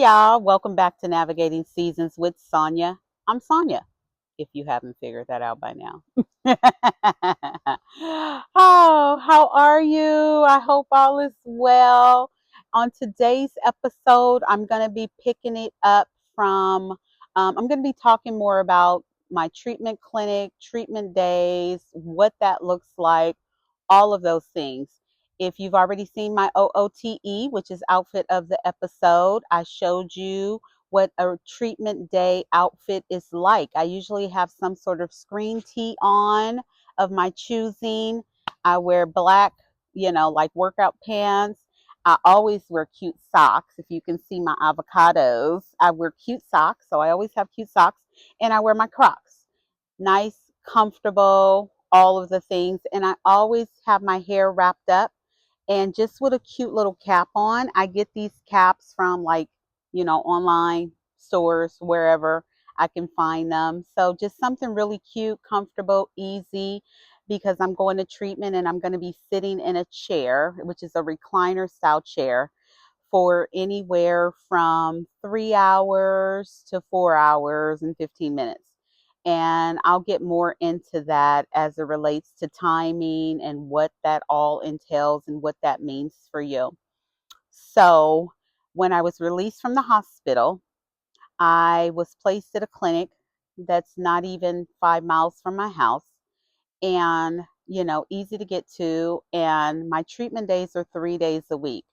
y'all. Welcome back to Navigating Seasons with Sonia. I'm Sonia, if you haven't figured that out by now. Oh, how are you? I hope all is well. On today's episode, I'm going to be picking it up from, I'm going to be talking more about my treatment clinic, treatment days, what that looks like, all of those things. If you've already seen my OOTE, which is outfit of the episode, I showed you what a treatment day outfit is like. I usually have some sort of screen tee on of my choosing. I wear black, like workout pants. I always wear cute socks. If you can see my avocados, I wear cute socks. So I always have cute socks. And I wear my Crocs. Nice, comfortable, all of the things. And I always have my hair wrapped up and just with a cute little cap on. I get these caps from online stores, wherever I can find them. So just something really cute, comfortable, easy, because I'm going to treatment and I'm going to be sitting in a chair, which is a recliner style chair, for anywhere from 3 hours to 4 hours and 15 minutes. And I'll get more into that as it relates to timing and what that all entails and what that means for you. So, when I was released from the hospital, I was placed at a clinic that's not even 5 miles from my house and, easy to get to. And my treatment days are 3 days a week.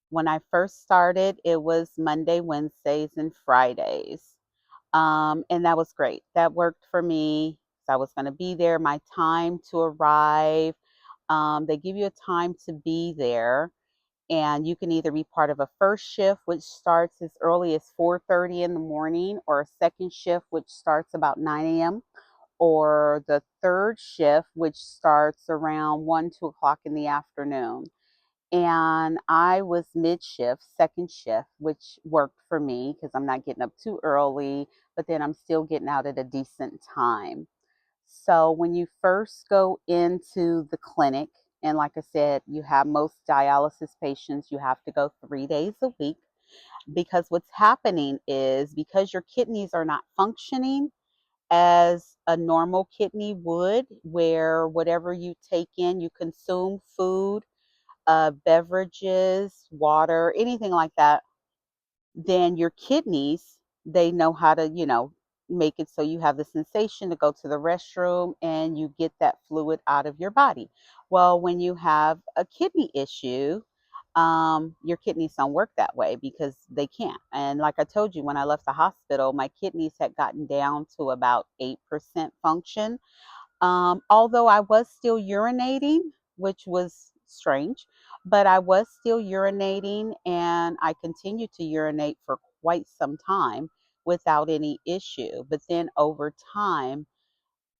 When I first started, it was Monday, Wednesdays, and Fridays. And that was great. That worked for me. So I was going to be there. My time to arrive, they give you a time to be there, and you can either be part of a first shift, which starts as early as 4:30 in the morning, or a second shift, which starts about 9 a.m., or the third shift, which starts around 1, 2 o'clock in the afternoon. And I was mid shift, second shift, which worked for me because I'm not getting up too early, but then I'm still getting out at a decent time. So when you first go into the clinic, and like I said, you have most dialysis patients, you have to go 3 days a week, because what's happening is because your kidneys are not functioning as a normal kidney would, where whatever you take in, you consume food, beverages, water, anything like that, then your kidneys, they know how to, make it so you have the sensation to go to the restroom and you get that fluid out of your body. Well, when you have a kidney issue, your kidneys don't work that way because they can't. And like I told you, when I left the hospital, my kidneys had gotten down to about 8% function. Although I was still urinating, which was strange, but I was still urinating and I continued to urinate for quite some time without any issue. But then over time,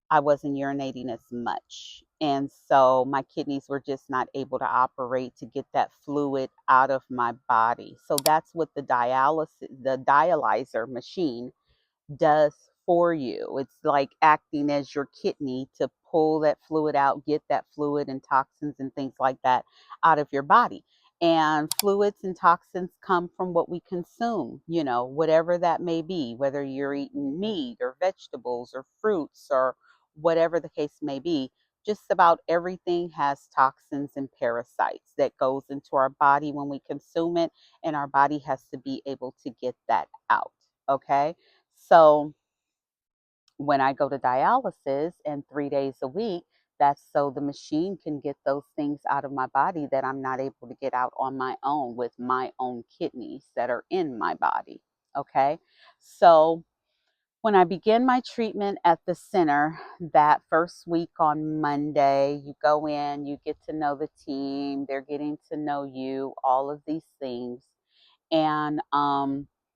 I wasn't urinating as much. And so my kidneys were just not able to operate to get that fluid out of my body. So that's what the dialyzer machine does for you. It's like acting as your kidney to pull that fluid out, get that fluid and toxins and things like that out of your body. And fluids and toxins come from what we consume, whatever that may be, whether you're eating meat or vegetables or fruits or whatever the case may be. Just about everything has toxins and parasites that goes into our body when we consume it, and our body has to be able to get that out. Okay. So when I go to dialysis and 3 days a week, that's so the machine can get those things out of my body that I'm not able to get out on my own with my own kidneys that are in my body. Okay. So when I begin my treatment at the center that first week on Monday, you go in, you get to know the team, they're getting to know you, all of these things. And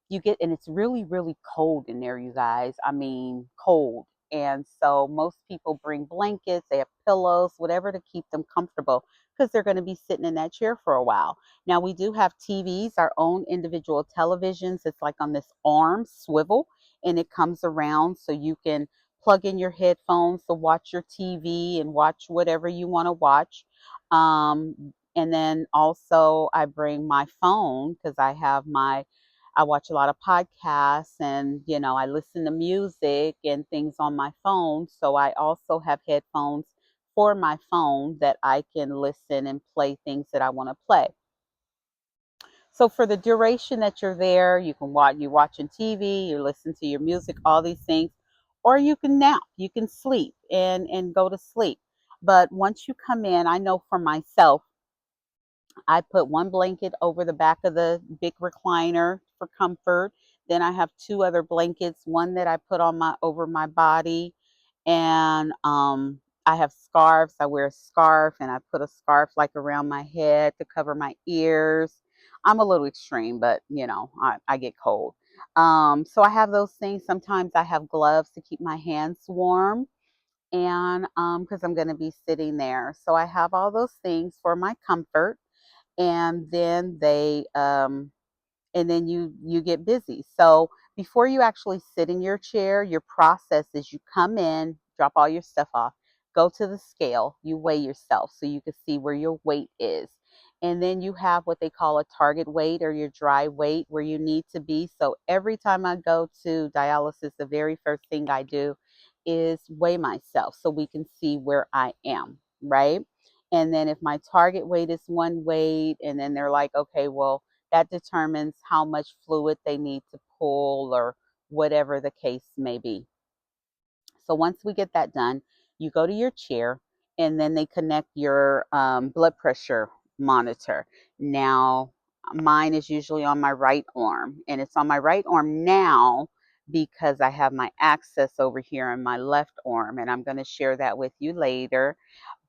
you get, and it's really really cold in there, you guys. I mean, cold. And so most people bring blankets, they have pillows, whatever, to keep them comfortable, because they're going to be sitting in that chair for a while. Now we do have TVs, our own individual televisions. It's like on this arm swivel, and it comes around so you can plug in your headphones to watch your TV and watch whatever you want to watch. And then also I bring my phone, because I have I watch a lot of podcasts, and I listen to music and things on my phone. So I also have headphones for my phone that I can listen and play things that I want to play. So for the duration that you're there, you can watch, you're watching TV, you listen to your music, all these things, or you can nap, you can sleep and go to sleep. But once you come in, I know for myself, I put one blanket over the back of the big recliner for comfort. Then I have two other blankets, one that I put on my over my body, and I have scarves. I wear a scarf, and I put a scarf like around my head to cover my ears. I'm a little extreme, but I get cold. So I have those things. Sometimes I have gloves to keep my hands warm, and because I'm going to be sitting there, so I have all those things for my comfort. And then you get busy. So before you actually sit in your chair, your process is you come in, drop all your stuff off, go to the scale, you weigh yourself so you can see where your weight is. And then you have what they call a target weight or your dry weight where you need to be. So every time I go to dialysis, the very first thing I do is weigh myself so we can see where I am, right? And then if my target weight is one weight, and then they're like, okay, well, that determines how much fluid they need to pull or whatever the case may be. So once we get that done, you go to your chair, and then they connect your blood pressure monitor. Now, mine is usually on my right arm, and it's on my right arm now because I have my access over here on my left arm, and I'm going to share that with you later.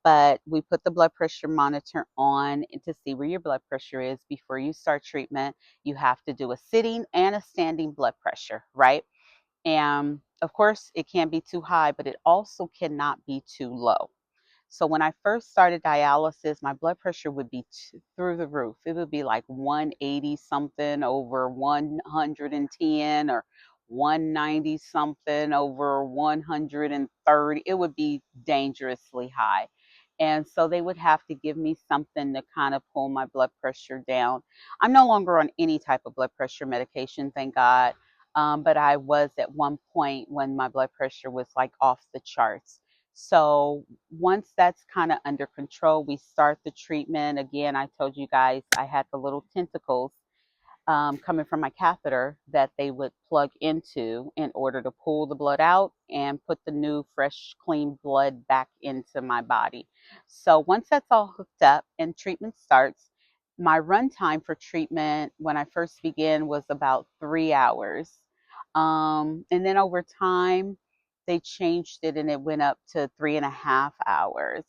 But we put the blood pressure monitor on to see where your blood pressure is before you start treatment. You have to do a sitting and a standing blood pressure, right? And of course, it can't be too high, but it also cannot be too low. So when I first started dialysis, my blood pressure would be through the roof. It would be like 180 something over 110, or 190 something over 130. It would be dangerously high. And so they would have to give me something to kind of pull my blood pressure down. I'm no longer on any type of blood pressure medication, thank God. But I was at one point when my blood pressure was like off the charts. So once that's kind of under control, we start the treatment. Again, I told you guys I had the little tentacles coming from my catheter that they would plug into in order to pull the blood out and put the new, fresh, clean blood back into my body. So once that's all hooked up and treatment starts, my run time for treatment when I first began was about 3 hours. And then over time, they changed it and it went up to 3.5 hours.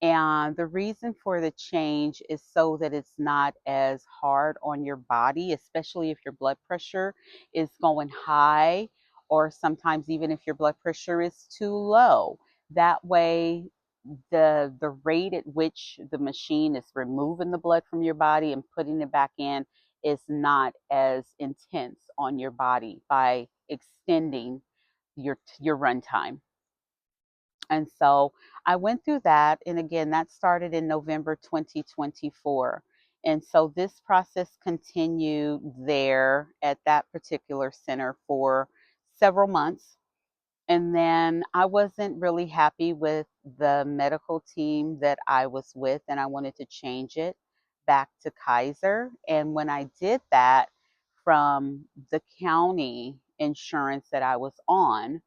And the reason for the change is so that it's not as hard on your body, especially if your blood pressure is going high, or sometimes even if your blood pressure is too low. That way, the rate at which the machine is removing the blood from your body and putting it back in is not as intense on your body by extending your run time. And so I went through that. And again, that started in November 2024. And so this process continued there at that particular center for several months. And then I wasn't really happy with the medical team that I was with, and I wanted to change it back to Kaiser. And when I did that, from the county insurance that I was on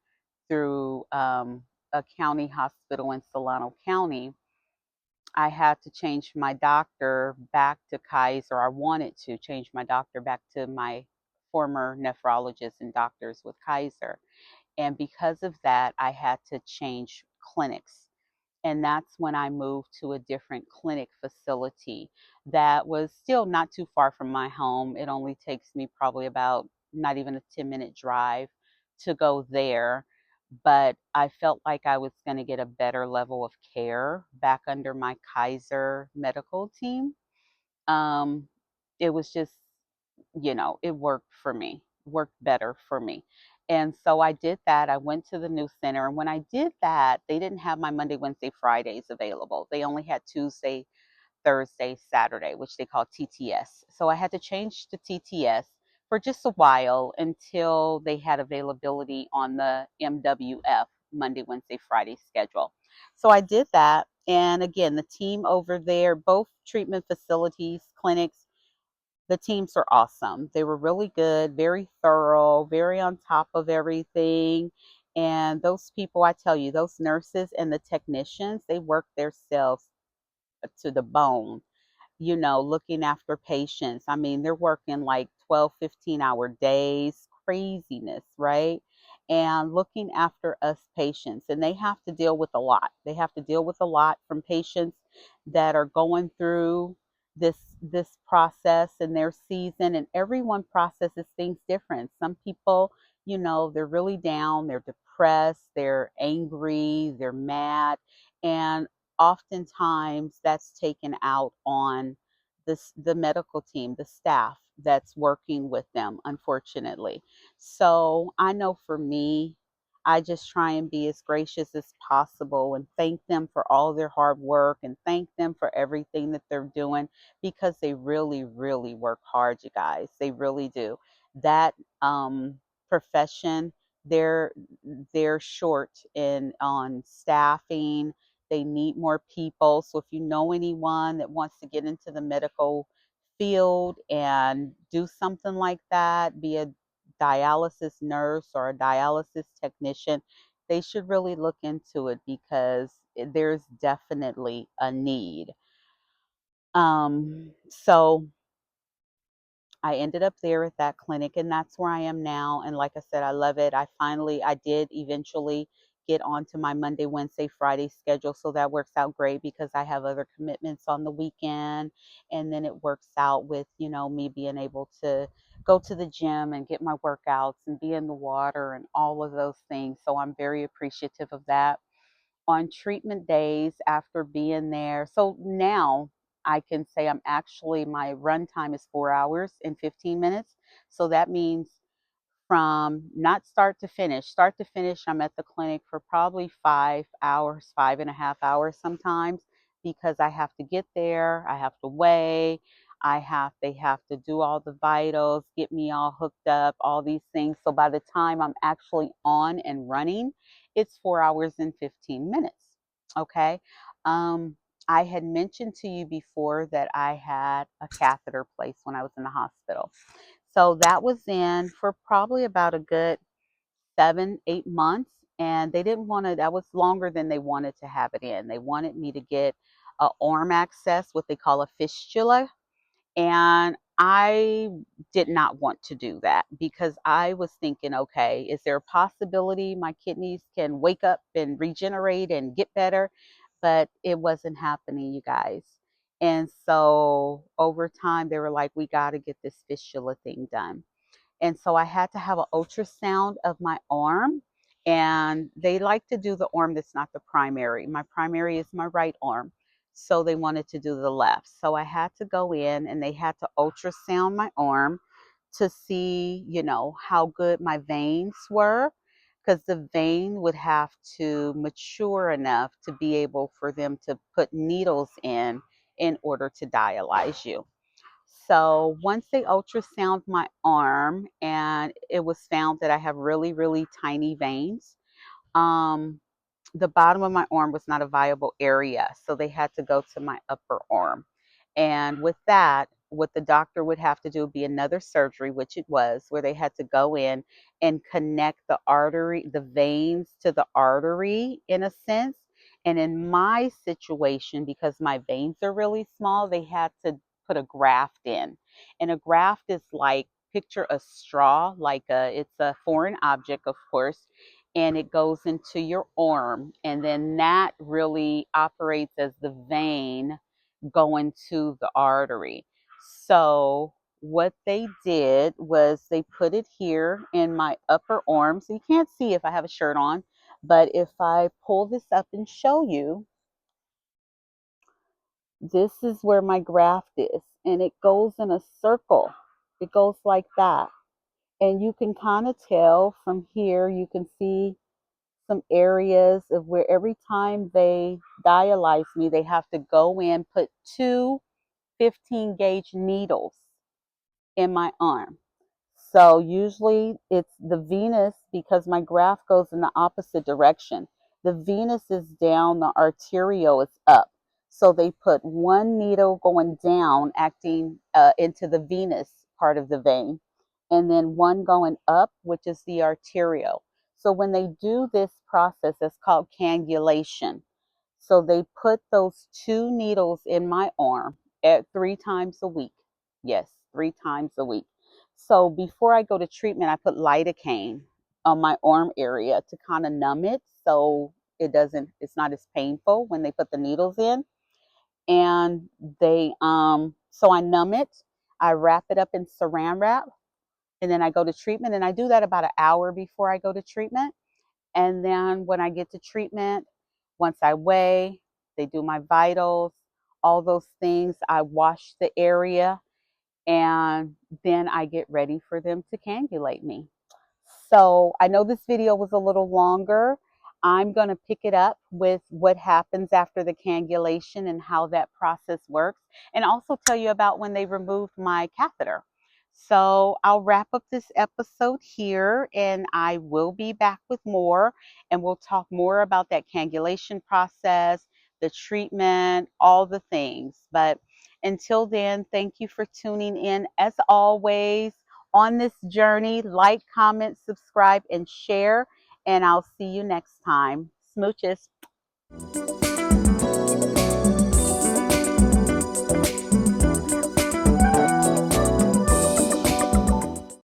through a county hospital in Solano County, I had to change my doctor back to Kaiser. I wanted to change my doctor back to my former nephrologist and doctors with Kaiser. And because of that, I had to change clinics. And that's when I moved to a different clinic facility that was still not too far from my home. It only takes me probably about not even a 10-minute drive to go there. But I felt like I was going to get a better level of care back under my Kaiser medical team. Um, it was just, it worked for me, worked better for me. And so I did that. I went to the new center. And when I did that, they didn't have my Monday, Wednesday, Fridays available. They only had Tuesday, Thursday, Saturday, which they call TTS. So I had to change to TTS, for just a while until they had availability on the MWF Monday, Wednesday, Friday schedule. So I did that. And again, the team over there, both treatment facilities, clinics, the teams are awesome. They were really good, very thorough, very on top of everything. And those people, I tell you, those nurses and the technicians, they work themselves to the bone, looking after patients. I mean, they're working like 12, 15-hour days, craziness, right? And looking after us patients. And they have to deal with a lot. They have to deal with a lot from patients that are going through this process in their season, and everyone processes things different. Some people, they're really down, they're depressed, they're angry, they're mad, and oftentimes that's taken out on the medical team, the staff that's working with them, unfortunately. So I know for me, I just try and be as gracious as possible and thank them for all their hard work and thank them for everything that they're doing, because they really, really work hard, you guys. They really do. That profession, they're they're short in on staffing. They need more people. So if you know anyone that wants to get into the medical field and do something like that, be a dialysis nurse or a dialysis technician, they should really look into it, because there's definitely a need. So I ended up there at that clinic, and that's where I am now. And like I said, I love it. I did eventually get onto my Monday, Wednesday, Friday schedule. So that works out great because I have other commitments on the weekend. And then it works out with, me being able to go to the gym and get my workouts and be in the water and all of those things. So I'm very appreciative of that. On treatment days after being there. So now I can say my run time is 4 hours and 15 minutes. So that means from not start to finish, I'm at the clinic for probably 5 hours, 5.5 hours sometimes, because I have to get there, I have to weigh, they have to do all the vitals, get me all hooked up, all these things. So by the time I'm actually on and running, it's 4 hours and 15 minutes. Okay. Um, I had mentioned to you before that I had a catheter placed when I was in the hospital. So that was in for probably about a good 7, 8 months. And they didn't want to, that was longer than they wanted to have it in. They wanted me to get a arm access, what they call a fistula. And I did not want to do that, because I was thinking, okay, is there a possibility my kidneys can wake up and regenerate and get better? But it wasn't happening, you guys. And so over time, they were like, we got to get this fistula thing done. And so I had to have an ultrasound of my arm. And they like to do the arm that's not the primary. My primary is my right arm. So they wanted to do the left. So I had to go in and they had to ultrasound my arm to see, how good my veins were, because the vein would have to mature enough to be able for them to put needles in order to dialyze you. So once they ultrasound my arm and it was found that I have really, really tiny veins, um, the bottom of my arm was not a viable area. So they had to go to my upper arm. And with that, what the doctor would have to do would be another surgery, which it was, where they had to go in and connect the veins to the artery in a sense. And in my situation, because my veins are really small, they had to put a graft in. And a graft is like, picture a straw, it's a foreign object, of course, and it goes into your arm. And then that really operates as the vein going to the artery. So what they did was they put it here in my upper arm. So you can't see if I have a shirt on, but if I pull this up and show you, this is where my graft is. And it goes in a circle. It goes like that. And you can kind of tell from here, you can see some areas of where every time they dialyze me, they have to go in, put two 15 gauge needles in my arm. So usually it's the venous, because my graft goes in the opposite direction. The venous is down, the arterial is up. So they put one needle going down, acting into the venous part of the vein, and then one going up, which is the arterial. So when they do this process, it's called cannulation. So they put those two needles in my arm at 3 times a week. Yes, 3 times a week. So before I go to treatment, I put lidocaine on my arm area to kind of numb it, so it's not as painful when they put the needles in. And so I numb it, I wrap it up in saran wrap, and then I go to treatment. And I do that about an hour before I go to treatment. And then when I get to treatment, once I weigh, they do my vitals, all those things. I wash the area, and then I get ready for them to cannulate me. So I know this video was a little longer. I'm going to pick it up with what happens after the cannulation and how that process works, and also tell you about when they removed my catheter. So I'll wrap up this episode here, and I will be back with more, and we'll talk more about that cannulation process, the treatment, all the things. But until then, thank you for tuning in. As always, on this journey, like, comment, subscribe, and share. And I'll see you next time. Smooches.